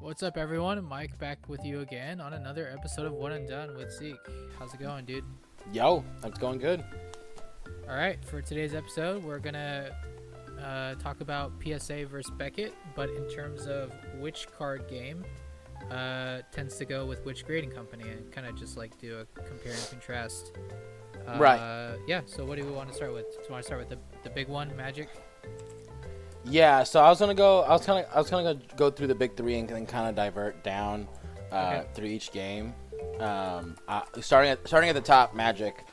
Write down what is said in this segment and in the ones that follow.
What's up, everyone? Mike back with you again on another episode of One and Done with Zeke. How's it going, dude? Yo, it's going good. All right, for today's episode, we're gonna talk about PSA versus Beckett, but in terms of which card game tends to go with which grading company, and kind of just like do a compare and contrast. Right. Yeah. So, what do we want to start with? Do you want to start with the big one, Magic? Yeah, so I was gonna go through the big three and then kind of divert down through each game. Starting at the top, Magic.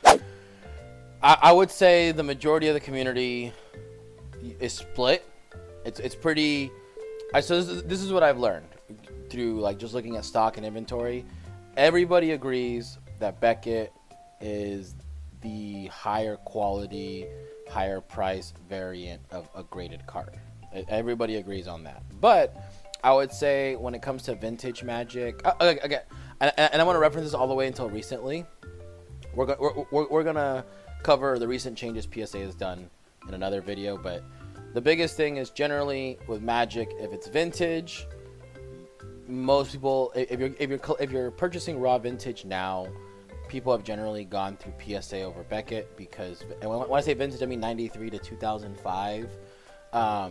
I would say the majority of the community is split. It's pretty. So this is what I've learned through like just looking at stock and inventory. Everybody agrees that Beckett is the higher quality, higher price variant of a graded card. Everybody agrees on that. But I would say when it comes to vintage Magic, again, and I want to reference this all the way until recently. We're gonna cover the recent changes PSA has done in another video, but the biggest thing is generally with Magic, if it's vintage, most people, if you're purchasing raw vintage now, people have generally gone through PSA over Beckett because, and when I say vintage, I mean 93 to 2005.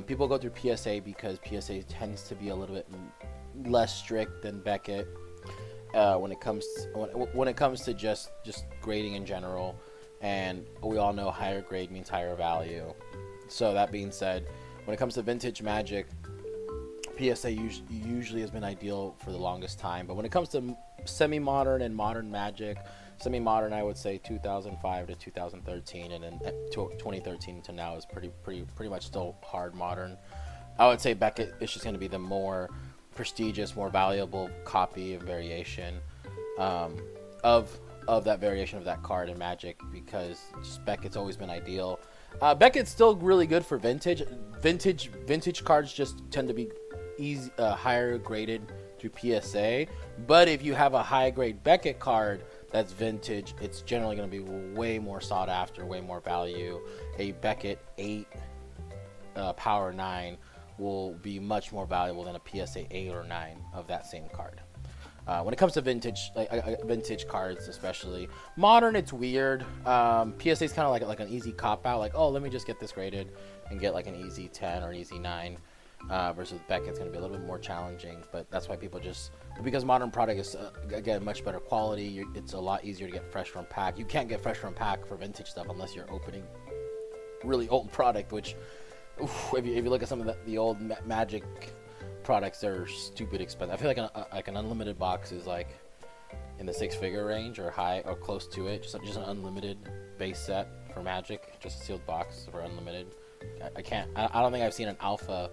People go through PSA because PSA tends to be a little bit less strict than Beckett when it comes to just grading in general, and we all know higher grade means higher value. So that being said, when it comes to vintage Magic, PSA usually has been ideal for the longest time, but when it comes to semi-modern and modern Magic, semi-modern I would say 2005 to 2013, and then 2013 to now is pretty much still hard modern. I would say Beckett is just going to be the more prestigious, more valuable copy and variation of that variation of that card in Magic, because just Beckett's always been ideal. Beckett's still really good for vintage. Vintage cards just tend to be easy, higher graded through PSA, but if you have a high grade Beckett card that's vintage, it's generally going to be way more sought after, way more value. A Beckett 8 Power 9 will be much more valuable than a PSA 8 or 9 of that same card. When it comes to vintage, vintage cards especially. Modern, it's weird. PSA is kind of like an easy cop out, like, oh, let me just get this graded and get like an easy 10 or an easy 9. Versus Beckett's going to be a little bit more challenging, but that's why people because modern product is again much better quality. It's a lot easier to get fresh from pack. You can't get fresh from pack for vintage stuff unless you're opening really old product, which if you look at some of the old Magic products, they're stupid expensive. I feel like an unlimited box is like in the six-figure range or high or close to it. Just an unlimited base set for Magic, just a sealed box for unlimited. I don't think I've seen an alpha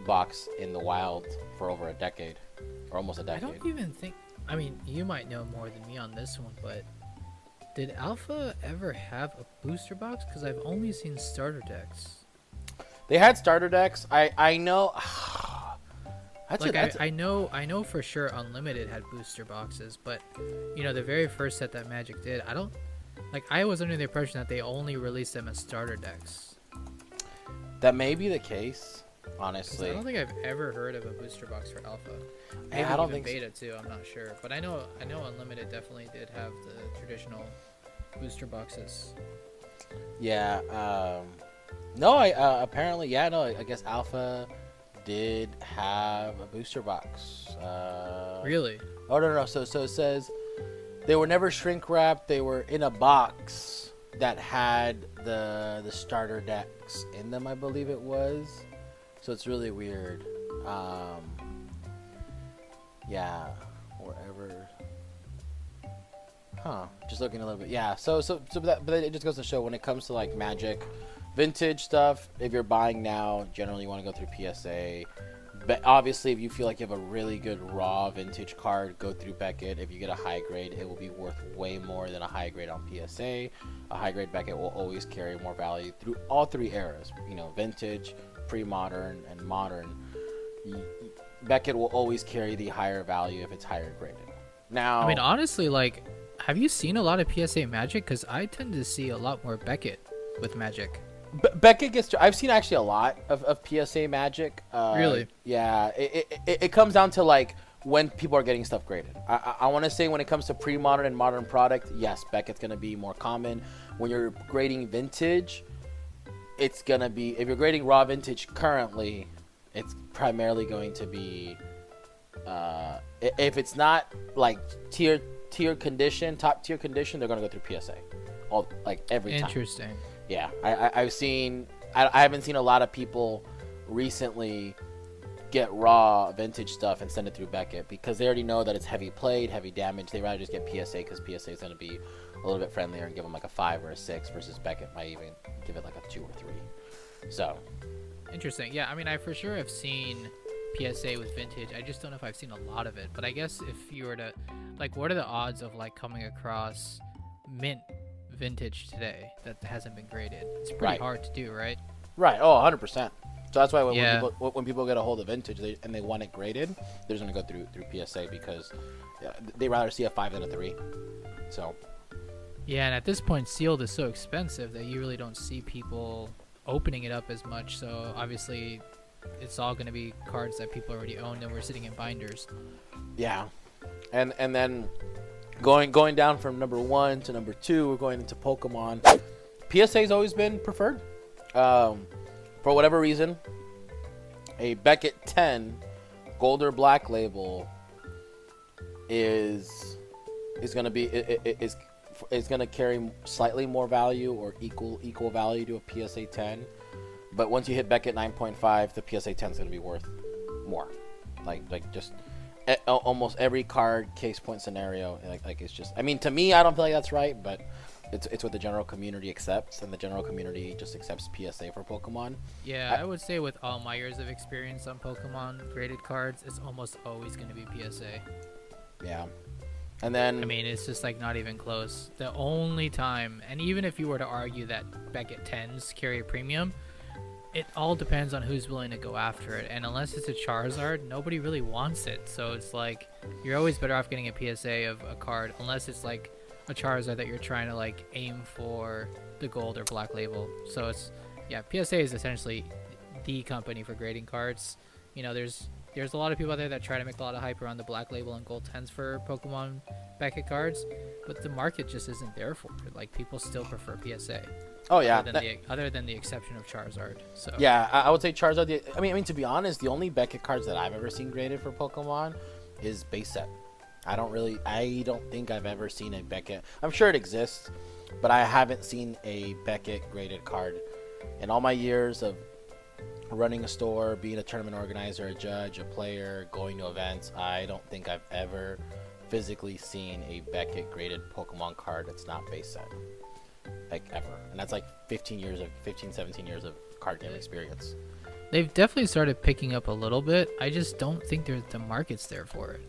box in the wild for over a decade, or almost a decade. I don't even think. I mean, you might know more than me on this one, but did Alpha ever have a booster box? Because I've only seen starter decks. They had starter decks. I know. I know for sure Unlimited had booster boxes, but you know the very first set that Magic did, I was under the impression that they only released them as starter decks. That may be the case, honestly. I don't think I've ever heard of a booster box for Alpha. Maybe I don't even think Beta too. I'm not sure, but I know Unlimited definitely did have the traditional booster boxes. Yeah. No. Apparently, yeah. No. I guess Alpha did have a booster box. Really? Oh no. So it says they were never shrink wrapped. They were in a box that had the starter decks in them, I believe it was. So it's really weird. Yeah, wherever. Huh? Just looking a little bit. Yeah. But it just goes to show when it comes to like Magic, vintage stuff. If you're buying now, generally you want to go through PSA. But obviously, if you feel like you have a really good raw vintage card, go through Beckett. If you get a high grade, it will be worth way more than a high grade on PSA. A high grade Beckett will always carry more value through all three eras. You know, vintage, pre-modern, and modern. Beckett will always carry the higher value if it's higher graded. Now, I mean, honestly, like, have you seen a lot of PSA Magic? Because I tend to see a lot more Beckett with Magic. Beckett gets. I've seen actually a lot of PSA Magic. Really? Yeah. It comes down to like when people are getting stuff graded. I want to say when it comes to pre-modern and modern product, yes, Beckett's gonna be more common. When you're grading vintage, it's gonna be, if you're grading raw vintage currently, it's primarily going to be if it's not like tier condition, top tier condition, they're gonna go through PSA, all like every time. Interesting. Yeah, I've seen. I haven't seen a lot of people recently get raw vintage stuff and send it through Beckett because they already know that it's heavy played, heavy damage. They rather just get PSA because PSA is going to be a little bit friendlier and give them like a 5 or a 6 versus Beckett might even give it like a 2 or 3. So Interesting. Yeah, I mean, I for sure have seen PSA with vintage. I just don't know if I've seen a lot of it. But I guess if you were to, like, what are the odds of like coming across mint vintage today that hasn't been graded? It's pretty hard to do, right? Right. Oh, 100%. So that's why when people get a hold of vintage and they want it graded, they're just gonna go through PSA because they rather see a 5 than a 3. So. Yeah, and at this point, sealed is so expensive that you really don't see people opening it up as much. So obviously, it's all gonna be cards that people already own and we're sitting in binders. Yeah, and then going down from number 1 to number 2, we're going into Pokemon. PSA's always been preferred. For whatever reason, a Beckett 10 gold or black label is going to be is going to carry slightly more value or equal value to a PSA 10. But once you hit Beckett 9.5, the PSA 10 is going to be worth more. Like just almost every card case point scenario. Like it's just. I mean, to me, I don't feel like that's right, but. It's what the general community accepts, and the general community just accepts PSA for Pokemon. Yeah, I would say with all my years of experience on Pokemon graded cards, it's almost always going to be PSA. Yeah. And then... I mean, it's just like not even close. The only time, and even if you were to argue that Beckett 10s carry a premium, it all depends on who's willing to go after it. And unless it's a Charizard, nobody really wants it. So it's like, you're always better off getting a PSA of a card, unless it's like a Charizard that you're trying to like aim for the gold or black label. So it's, yeah, PSA is essentially the company for grading cards. You know, there's a lot of people out there that try to make a lot of hype around the black label and gold 10s for Pokemon Beckett cards, but the market just isn't there for it. Like, people still prefer PSA. Oh yeah, other than the exception of Charizard. So yeah, I would say Charizard. I mean, to be honest, the only Beckett cards that I've ever seen graded for Pokemon is base set. I don't think I've ever seen a Beckett. I'm sure it exists, but I haven't seen a Beckett graded card in all my years of running a store, being a tournament organizer, a judge, a player, going to events. I don't think I've ever physically seen a Beckett graded Pokemon card that's not base set, like ever. And that's like 17 years of card game experience. They've definitely started picking up a little bit. I just don't think the market's there for it.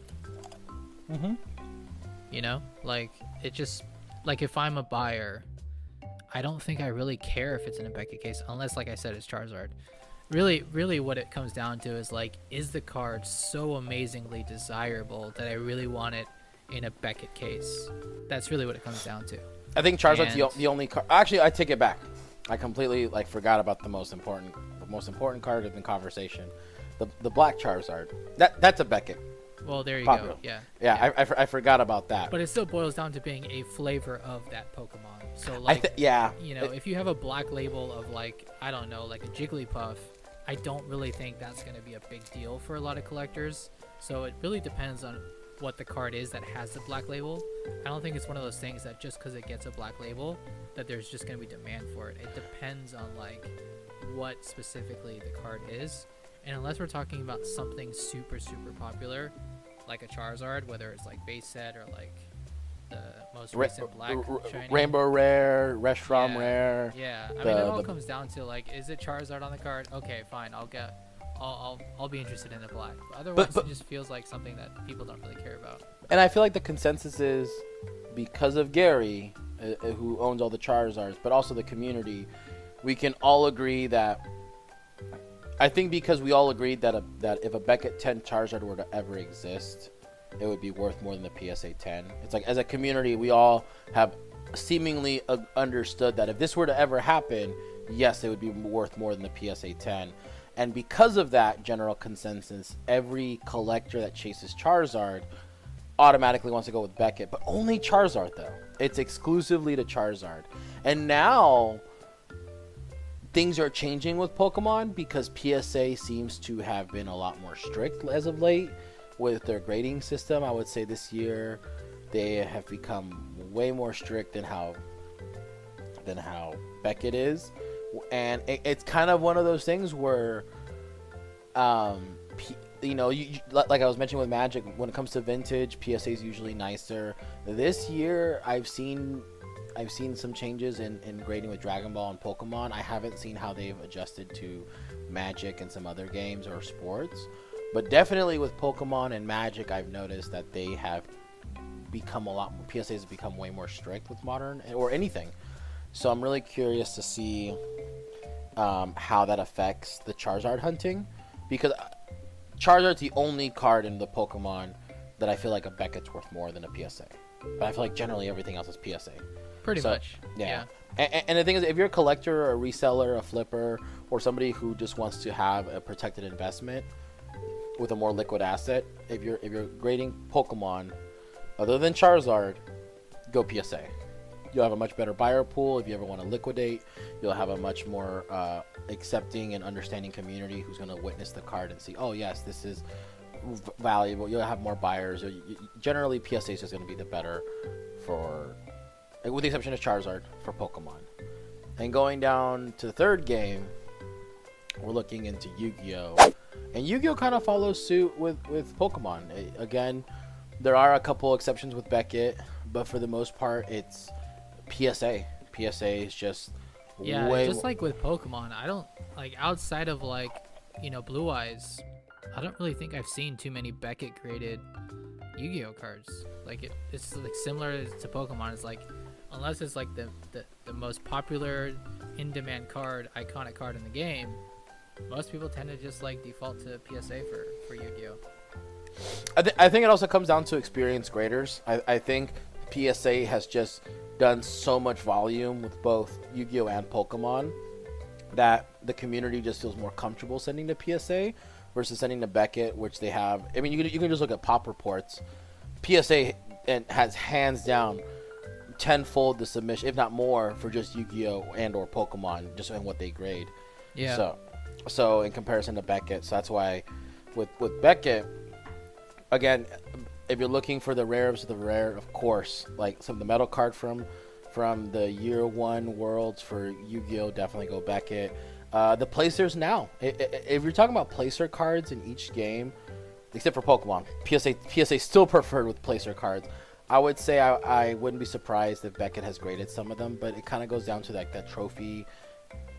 You know, like, it just, like, if I'm a buyer, I don't think I really care if it's in a Beckett case, unless, like I said, it's Charizard. Really what it comes down to is, like, is the card so amazingly desirable that I really want it in a Beckett case? That's really what it comes down to. I think Charizard's the only card. Actually, I take it back. I completely forgot about the most important card in the conversation, the black Charizard. That's a Beckett. Well, there you go. Yeah. I forgot about that. But it still boils down to being a flavor of that Pokemon. So, like, you know, if you have a black label of, like, I don't know, like a Jigglypuff, I don't really think that's going to be a big deal for a lot of collectors. So it really depends on what the card is that has the black label. I don't think it's one of those things that just because it gets a black label that there's just going to be demand for it. It depends on, like, what specifically the card is. And unless we're talking about something super popular, like a Charizard, whether it's like base set or like the most recent black shiny. Rainbow Rare, Reshiram Rare. Yeah, I mean, it all comes down to, like, is it Charizard on the card? Okay, fine, I'll be interested in the black. But otherwise, it just feels like something that people don't really care about. And I feel like the consensus is, because of Gary, who owns all the Charizards, but also the community, we can all agree that. I think because we all agreed that if a Beckett 10 Charizard were to ever exist, it would be worth more than the PSA 10. It's like, as a community, we all have seemingly understood that if this were to ever happen, yes, they would be worth more than the PSA 10. And because of that general consensus, every collector that chases Charizard automatically wants to go with Beckett, but only Charizard though. It's exclusively to Charizard. And now things are changing with Pokemon because PSA seems to have been a lot more strict as of late with their grading system. I would say this year they have become way more strict than how Beckett is. And it's kind of one of those things where you know, like I was mentioning with Magic, when it comes to vintage, PSA is usually nicer. This year I've seen some changes in grading with Dragon Ball and Pokemon. I haven't seen how they've adjusted to Magic and some other games or sports, but definitely with Pokemon and Magic, I've noticed that they have become a lot more, PSA has become way more strict with modern or anything. So I'm really curious to see how that affects the Charizard hunting, because Charizard's the only card in the Pokemon that I feel like a Beckett's worth more than a PSA. But I feel like generally everything else is PSA. Pretty much. Yeah. And the thing is, if you're a collector or a reseller, a flipper, or somebody who just wants to have a protected investment with a more liquid asset, if you're grading Pokemon other than Charizard, go PSA. You'll have a much better buyer pool. If you ever want to liquidate, you'll have a much more accepting and understanding community who's going to witness the card and see, oh yes, this is valuable. You'll have more buyers. Generally, PSA is just going to be the better for, with the exception of Charizard, for Pokemon. And going down to the third game, we're looking into Yu-Gi-Oh! And Yu-Gi-Oh! Kind of follows suit with Pokemon. Again, there are a couple exceptions with Beckett, but for the most part, it's PSA. PSA is just way just like with Pokemon, I don't like, outside of like, you know, Blue Eyes, I don't really think I've seen too many Beckett graded Yu-Gi-Oh cards. Like it's like similar to Pokemon. It's like, unless it's like the most popular in-demand card, iconic card in the game, most people tend to just like default to PSA for Yu-Gi-Oh. I think it also comes down to experienced graders. I think PSA has just done so much volume with both Yu-Gi-Oh! And Pokemon that the community just feels more comfortable sending to PSA versus sending to Beckett, which they have. I mean, you can just look at pop reports. PSA has hands down tenfold the submission, if not more, for just Yu-Gi-Oh! And or Pokemon, just in what they grade. Yeah. So in comparison to Beckett, so that's why with Beckett, again, if you're looking for the rares of the rare, of course, like some of the metal card from the year one worlds for Yu-Gi-Oh! Definitely go Beckett. The placers now, if you're talking about placer cards in each game, except for Pokemon, PSA still preferred with placer cards. I would say I wouldn't be surprised if Beckett has graded some of them, but it kind of goes down to like that trophy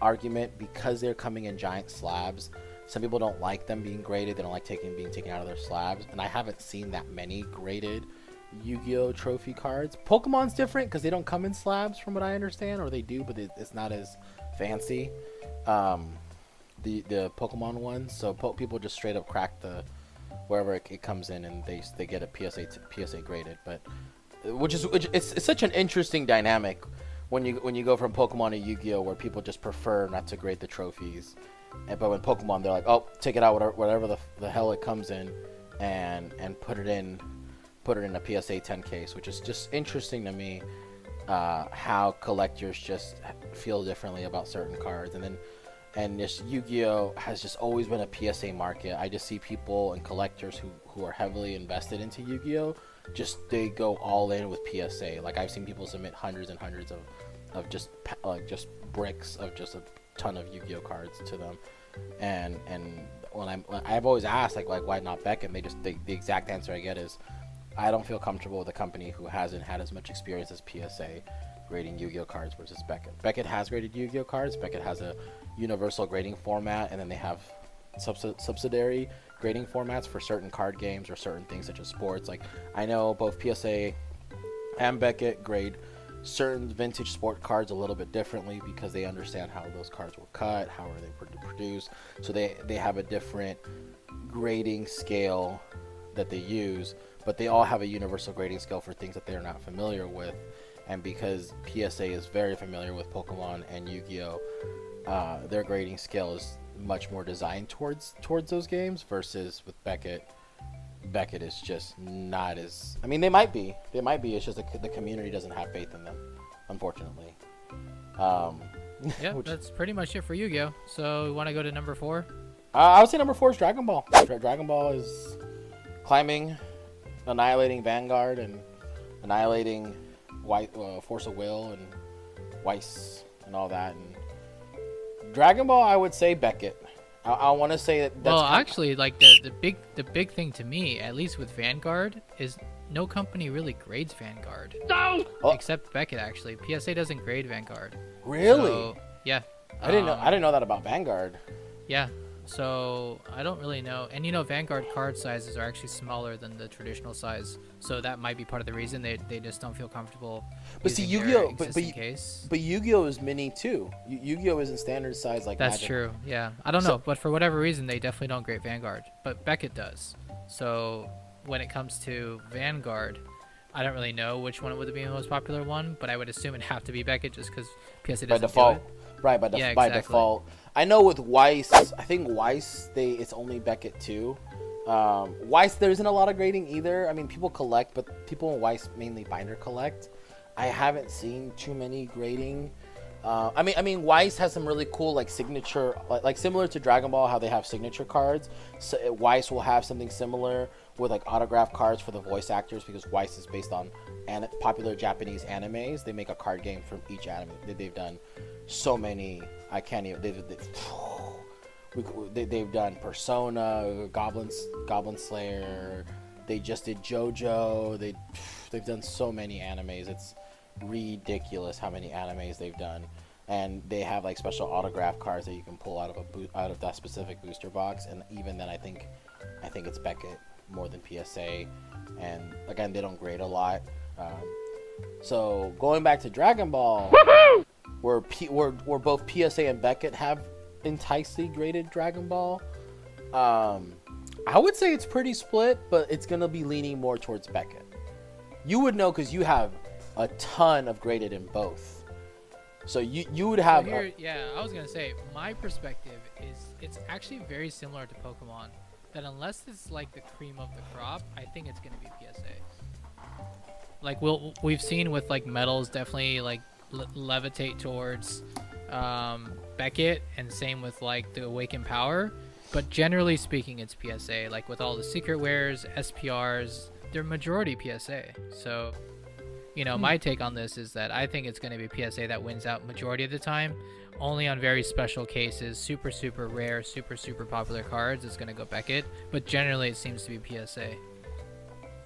argument, because they're coming in giant slabs. Some people don't like them being graded. They don't like being taken out of their slabs, and I haven't seen that many graded Yu-Gi-Oh! Trophy cards. Pokemon's different because they don't come in slabs, from what I understand, or they do, but it's not as fancy. The Pokemon ones, so people just straight up crack the wherever it comes in, and they get a PSA graded. But it's such an interesting dynamic when you go from Pokemon to Yu-Gi-Oh! Where people just prefer not to grade the trophies. But when Pokemon, they're like, oh, take it out, whatever the hell it comes in, and put it in a PSA 10 case, which is just interesting to me, how collectors just feel differently about certain cards. And just Yu-Gi-Oh! Has just always been a PSA market. I just see people and collectors who are heavily invested into Yu-Gi-Oh! They go all in with PSA. Like, I've seen people submit hundreds and hundreds of just bricks of just a ton of Yu-Gi-Oh! Cards to them, and when I've always asked like why not Beckett, and the exact answer I get is, I don't feel comfortable with a company who hasn't had as much experience as PSA grading Yu-Gi-Oh! Cards versus Beckett. Beckett has graded Yu-Gi-Oh! Cards. Beckett has a universal grading format, and then they have subsidiary grading formats for certain card games or certain things such as sports. Like, I know both PSA and Beckett grade certain vintage sport cards a little bit differently because they understand how those cards were cut, how are they produced, so they have a different grading scale that they use, but they all have a universal grading scale for things that they're not familiar with. And because PSA is very familiar with Pokemon and Yu-Gi-Oh!, their grading scale is much more designed towards those games versus with Beckett. Beckett is just not as. I mean, they might be. It's just the community doesn't have faith in them, unfortunately. Yeah, that's pretty much it for Yu-Gi-Oh. So we want to go to number 4. I would say number 4 is Dragon Ball. Dragon Ball is climbing, annihilating Vanguard, and annihilating Force of Will and Weiß and all that. And Dragon Ball, I would say Beckett. I want to say that's well, actually, like the big thing to me, at least with Vanguard, is no company really grades Vanguard. No! Except Beckett, actually. PSA doesn't grade Vanguard. Really? So, yeah. I didn't know that about Vanguard. Yeah. So I don't really know. And you know, Vanguard card sizes are actually smaller than the traditional size, so that might be part of the reason they just don't feel comfortable. But see, Yu-Gi-Oh, but Yu-Gi-Oh is mini too. Yu-Gi-Oh isn't standard size like That's Magic. true. Yeah, I don't know, but for whatever reason, they definitely don't grade Vanguard. But Beckett does. So when it comes to Vanguard, I don't really know which one would be the most popular one, but I would assume it'd have to be Beckett just because PSA doesn't by default. do it. Right, by default. I know with Weiß, I think Weiß, it's only Beckett too. Weiß, there isn't a lot of grading either. I mean, people collect, but people in Weiß mainly binder collect. I haven't seen too many grading. I mean, Weiß has some really cool like signature, like similar to Dragon Ball, how they have signature cards. So Weiß will have something similar with like autograph cards for the voice actors because Weiß is based on popular Japanese animes. They make a card game from each anime. They've done so many. I can't even. They've done Persona, Goblin Slayer. They just did JoJo. They've done so many animes. It's ridiculous how many animes they've done, and they have like special autograph cards that you can pull out of that specific booster box. And even then, I think it's Beckett more than PSA. And again, they don't grade a lot. So going back to Dragon Ball. Where both PSA and Beckett have enticingly graded Dragon Ball. I would say it's pretty split, but it's gonna be leaning more towards Beckett. You would know because you have a ton of graded in both. So you would have. So yeah, I was gonna say my perspective is it's actually very similar to Pokemon. That unless it's like the cream of the crop, I think it's gonna be PSA. Like we've seen with like metals, definitely like levitate towards Beckett, and same with like the Awakened Power, but generally speaking it's PSA. Like with all the secret wares, SPRs, they're majority PSA. So you know, my take on this is that I think it's going to be PSA that wins out majority of the time. Only on very special cases, super rare, super popular cards, it's going to go Beckett, but generally it seems to be PSA.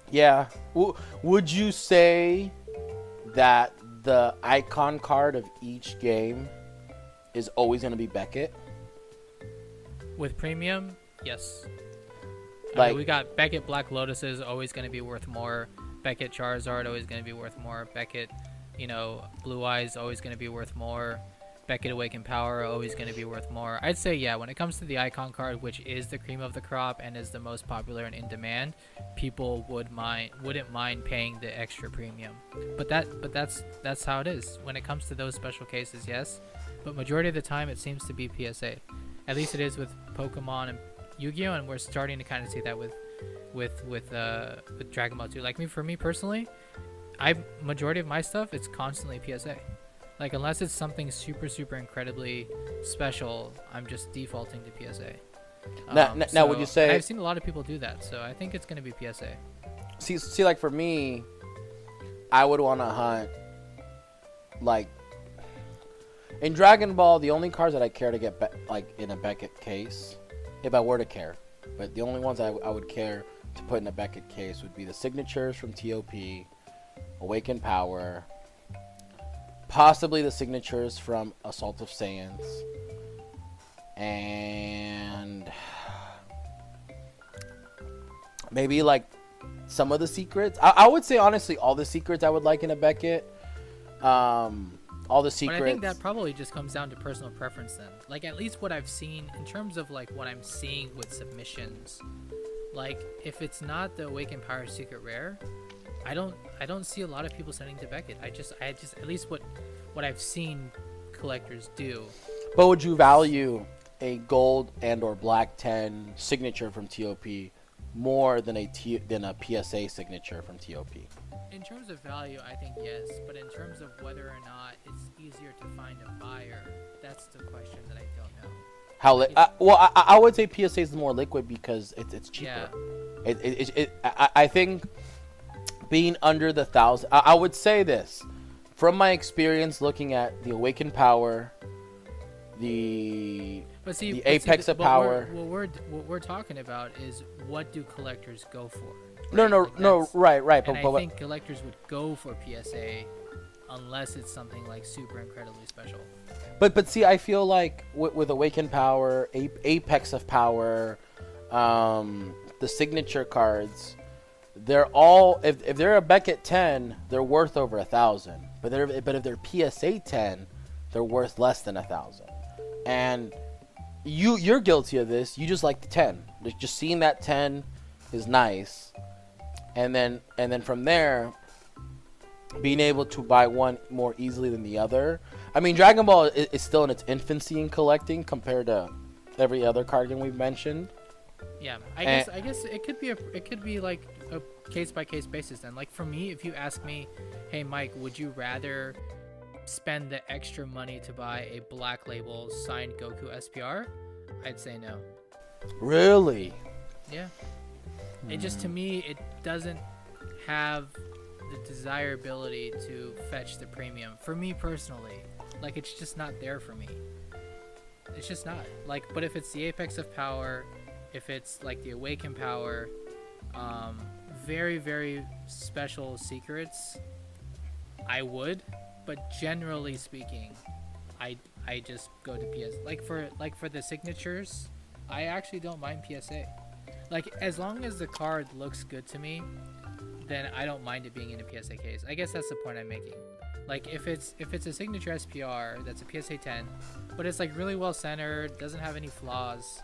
Yeah. Would you say that the icon card of each game is always going to be Beckett? With premium, yes. Like, I mean, we got Beckett Black Lotus is always going to be worth more. Beckett Charizard always going to be worth more. Beckett, you know, Blue Eyes always going to be worth more. Beckett Awakened Power always going to be worth more. I'd say, yeah, when it comes to the icon card, which is the cream of the crop and is the most popular and in demand, people wouldn't mind paying the extra premium. But that's how it is. When it comes to those special cases, yes. But majority of the time, it seems to be PSA. At least it is with Pokemon and Yu-Gi-Oh, and we're starting to kind of see that with Dragon Ball 2. Like for me personally, majority of my stuff, it's constantly PSA. Like unless it's something super incredibly special, I'm just defaulting to PSA. Now would you say I've seen a lot of people do that, so I think it's going to be PSA. See, like for me, I would want to hunt like in Dragon Ball. The only cards that I care to get like in a Beckett case, if I were to care, but the only ones I would care to put in a Beckett case would be the signatures from TOP, Awakened Power, possibly the signatures from Assault of Saiyans, and maybe like some of the secrets. I would say honestly all the secrets I would like in a Beckett. All the secrets. But I think that probably just comes down to personal preference then. Like at least what I've seen in terms of like what I'm seeing with submissions. Like if it's not the Awakened Power Secret Rare, I don't see a lot of people sending to Beckett. I just at least what I've seen collectors do. But would you value a gold and or black 10 signature from TOP more than a PSA signature from TOP? In terms of value, I think yes, but in terms of whether or not it's easier to find a buyer, that's the question that I don't know. How I would say PSA is more liquid because it's cheaper. Yeah. I think being under the 1,000, I would say this from my experience looking at the Awakened Power, the Apex of Power. What we're talking about is what do collectors go for? Right? No, right. And I think collectors would go for PSA unless it's something like super incredibly special. But see, I feel like with Awakened Power, Apex of Power, the signature cards, they're all if they're a Beckett 10, they're worth over 1,000. But if they're PSA 10, they're worth less than 1,000. And you're guilty of this. You just like the 10. Just seeing that 10 is nice. And then from there, being able to buy one more easily than the other. I mean, Dragon Ball is still in its infancy in collecting compared to every other card game we've mentioned. Yeah, I guess it could be like a case by case basis then. Like for me, if you ask me, hey Mike, would you rather spend the extra money to buy a Black Label signed Goku SPR? I'd say no. Really? Yeah. It just, to me, it doesn't have the desirability to fetch the premium. For me personally, like it's just not there for me. It's just not. Like, but if it's the Apex of Power, if it's like the Awakened Power, very, very special secrets, I would. But generally speaking, I just go to PS. Like for the signatures, I actually don't mind PSA. Like, as long as the card looks good to me, then I don't mind it being in a PSA case. I guess that's the point I'm making. Like, if it's a signature SPR that's a PSA 10, but it's like really well centered, doesn't have any flaws,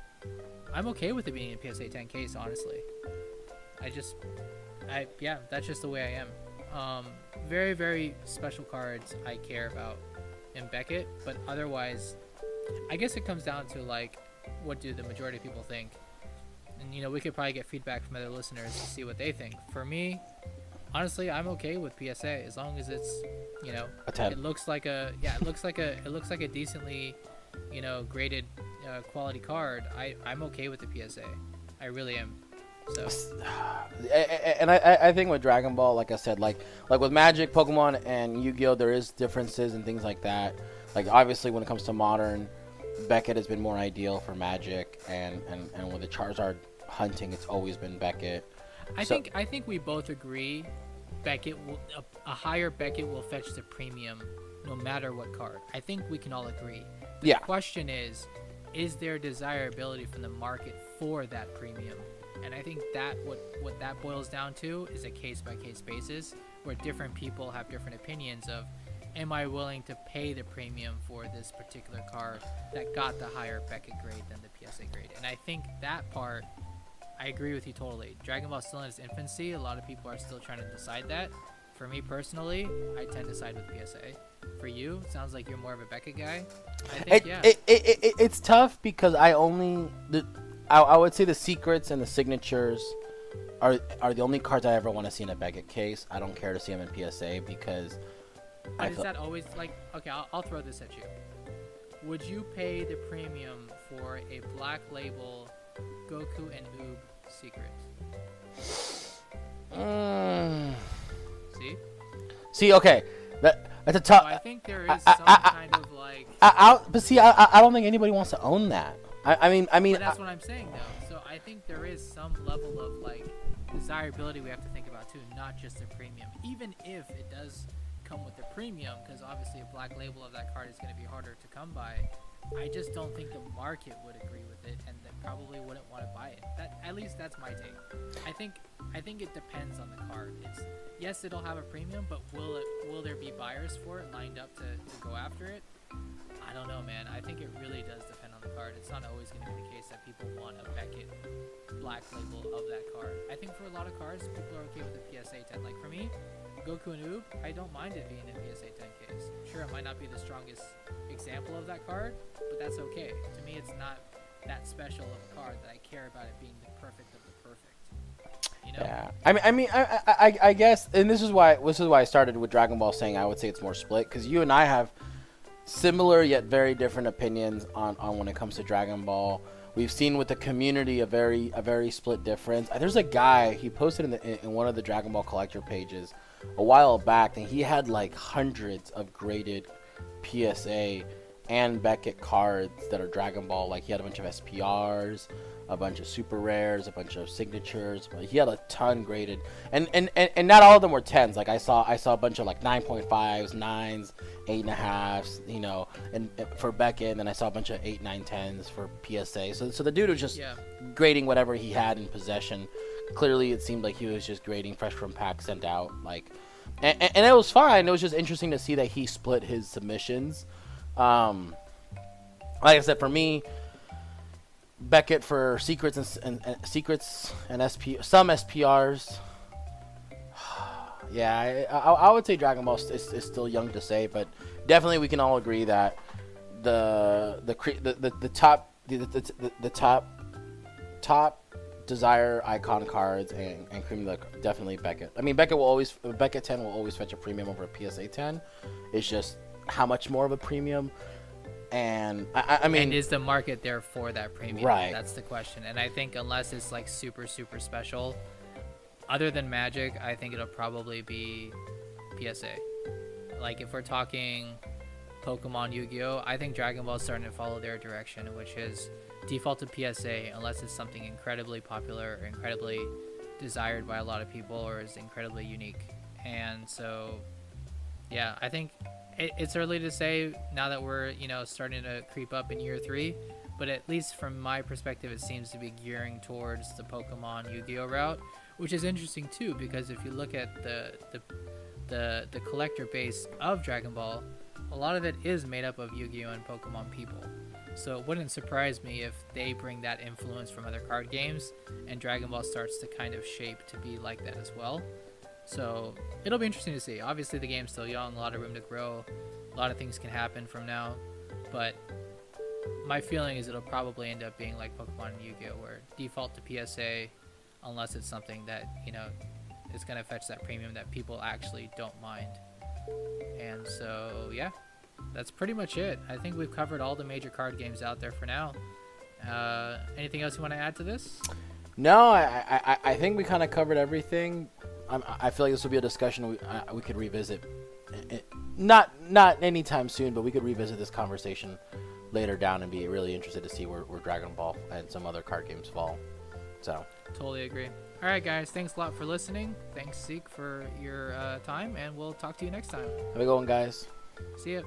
I'm okay with it being in a PSA 10 case, honestly. Yeah, that's just the way I am. Very, very special cards I care about in Beckett, but otherwise, I guess it comes down to like, what do the majority of people think? And, you know, we could probably get feedback from other listeners to see what they think. For me, honestly, I'm okay with PSA as long as it's, you know, it looks like a decently, you know, graded quality card. I'm okay with the PSA. I really am. So. And I think with Dragon Ball, like I said, like with Magic, Pokemon, and Yu-Gi-Oh, there is differences and things like that. Like obviously, when it comes to modern, Beckett has been more ideal for Magic, and with the Charizard hunting, it's always been Beckett. I think we both agree Beckett will a higher Beckett will fetch the premium no matter what card. I think we can all agree. The question is there desirability from the market for that premium? And I think that what that boils down to is a case by case basis where different people have different opinions of, am I willing to pay the premium for this particular card that got the higher Beckett grade than the PSA grade? And I think that part, I agree with you totally. Dragon Ball is still in its infancy. A lot of people are still trying to decide that. For me personally, I tend to side with PSA. For you, it sounds like you're more of a Beckett guy. I think, it's tough because I would say the secrets and the signatures are the only cards I ever want to see in a Beckett case. I don't care to see them in PSA because... But is that always like, okay, I'll throw this at you. Would you pay the premium for a Black Label Goku and Oob secret? See, okay. That's a tough... So I think there is some kind of like... But see, I don't think anybody wants to own that. I mean... But that's what I'm saying, though. So I think there is some level of like desirability we have to think about, too. Not just the premium. Even if it does come with the premium, because obviously a Black Label of that card is going to be harder to come by. I just don't think the market would agree with it, and that probably wouldn't want to buy it. At least that's my take. I think it depends on the card. Yes, it'll have a premium, but will there be buyers for it lined up to go after it? I don't know, man. I think it really does depend on the card, it's not always going to be the case that people want a Beckett black label of that card. I think for a lot of cards, people are okay with the PSA 10. Like for me, Goku and Oob, I don't mind it being in PSA 10 case. Sure, it might not be the strongest example of that card, but that's okay. To me, it's not that special of a card that I care about it being the perfect of the perfect. You know? Yeah, I guess, and this is why I started with Dragon Ball saying I would say it's more split, because you and I have similar yet very different opinions on when it comes to Dragon Ball. We've seen with the community a very split difference. There's a guy, he posted in one of the Dragon Ball collector pages a while back, and he had like hundreds of graded PSA and Beckett cards that are Dragon Ball. Like he had a bunch of SPRs, a bunch of super rares, a bunch of signatures, but he had a ton graded, and not all of them were 10s. Like I saw a bunch of like 9.5s, 9s, 8.5s, you know, and for Beckett, and then I saw a bunch of 8, 9, 10s for PSA. So the dude was just grading whatever he had in possession. Clearly, it seemed like he was just grading fresh from pack sent out, like, and it was fine. It was just interesting to see that he split his submissions. Like I said, for me, Beckett for secrets and secrets and some SPRs. Yeah, I would say Dragon Ball is still young to say, but definitely we can all agree that the top desire icon cards and cream definitely Beckett. I mean, Beckett 10 will always fetch a premium over a PSA 10. It's just how much more of a premium. And I mean, and is the market there for that premium? Right. That's the question. And I think unless it's like super special, other than Magic, I think it'll probably be PSA. Like if we're talking Pokemon, Yu-Gi-Oh, I think Dragon Ball is starting to follow their direction, which is default to PSA unless it's something incredibly popular or incredibly desired by a lot of people or is incredibly unique. And so, yeah, I think it's early to say now that we're, you know, starting to creep up in year 3, but at least from my perspective, it seems to be gearing towards the Pokemon Yu-Gi-Oh route, which is interesting too, because if you look at the collector base of Dragon Ball, a lot of it is made up of Yu-Gi-Oh and Pokemon people. So it wouldn't surprise me if they bring that influence from other card games and Dragon Ball starts to kind of shape to be like that as well. So it'll be interesting to see. Obviously the game's still young, a lot of room to grow, a lot of things can happen from now, but my feeling is it'll probably end up being like Pokemon and Yu-Gi-Oh, where default to PSA unless it's something that, you know, is going to fetch that premium that people actually don't mind. And so yeah, that's pretty much it. I think we've covered all the major card games out there for now. Anything else you want to add to this? No, I think we kind of covered everything. I feel like this will be a discussion we could revisit. Not anytime soon, but we could revisit this conversation later down and be really interested to see where Dragon Ball and some other card games fall. So totally agree. All right, guys, thanks a lot for listening. Thanks, Zeke, for your time, and we'll talk to you next time. Have a good one, guys. See ya.